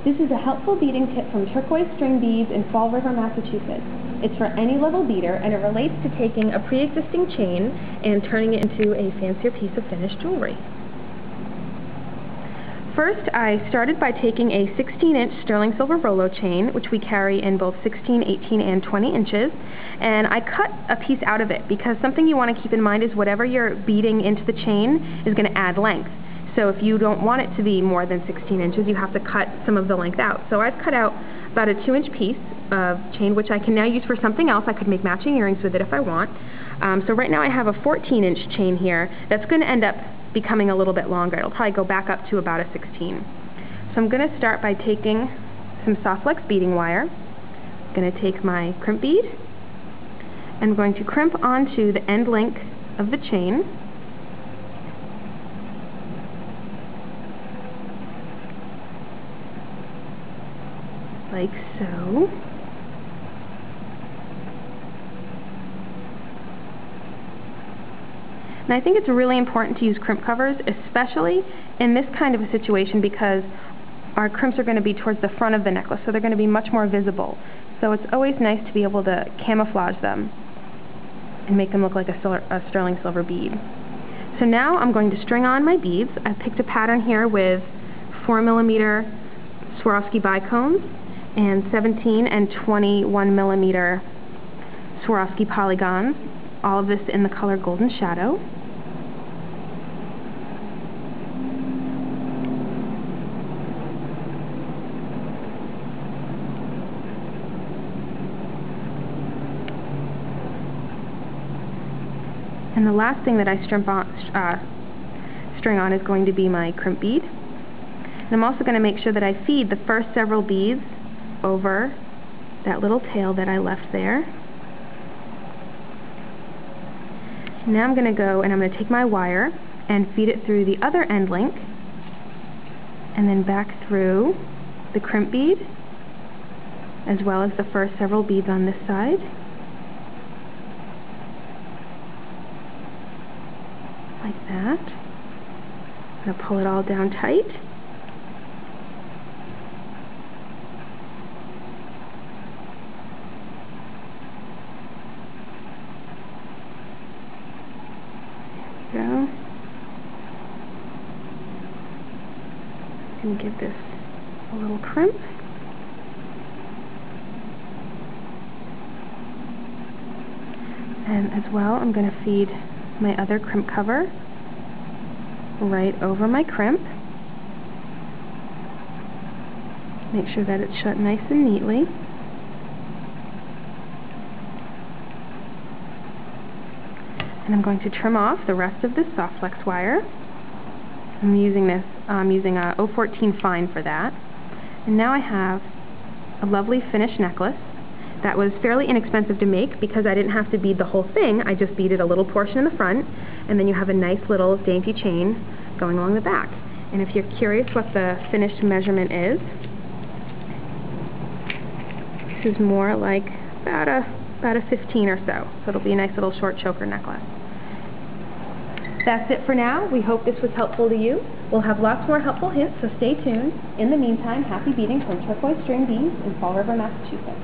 This is a helpful beading tip from Turquoise String Beads in Fall River, Massachusetts. It's for any level beader, and it relates to taking a pre-existing chain and turning it into a fancier piece of finished jewelry. First, I started by taking a 16-inch sterling silver Rolo chain, which we carry in both 16, 18, and 20 inches, and I cut a piece out of it because something you want to keep in mind is whatever you're beading into the chain is going to add length. So if you don't want it to be more than 16 inches, you have to cut some of the length out. So I've cut out about a 2-inch piece of chain, which I can now use for something else. I could make matching earrings with it if I want. So right now I have a 14-inch chain here that's going to end up becoming a little bit longer. It'll probably go back up to about a 16. So I'm going to start by taking some soft flex beading wire. I'm going to take my crimp bead. I'm going to crimp onto the end link of the chain. Like so. And I think it's really important to use crimp covers, especially in this kind of a situation, because our crimps are going to be towards the front of the necklace, so they're going to be much more visible. So it's always nice to be able to camouflage them and make them look like a sterling silver bead. So now I'm going to string on my beads. I've picked a pattern here with 4mm Swarovski bicones and 17 and 21mm Swarovski polygons. All of this in the color Golden Shadow. And the last thing that I string on is going to be my crimp bead. And I'm also going to make sure that I feed the first several beads over that little tail that I left there. Now I'm going to go and I'm going to take my wire and feed it through the other end link and then back through the crimp bead as well as the first several beads on this side. Like that. I'm going to pull it all down tight. There we go. And give this a little crimp. And as well, I'm going to feed my other crimp cover right over my crimp. Make sure that it's shut nice and neatly. And I'm going to trim off the rest of this soft flex wire. I'm using a 014 fine for that. And now I have a lovely finished necklace that was fairly inexpensive to make because I didn't have to bead the whole thing. I just beaded a little portion in the front, and then you have a nice little dainty chain going along the back. And if you're curious what the finished measurement is, this is more like about a 15 or so. So it'll be a nice little short choker necklace. That's it for now. We hope this was helpful to you. We'll have lots more helpful hints, so stay tuned. In the meantime, happy beading from Turquoise String Beads in Fall River, Massachusetts.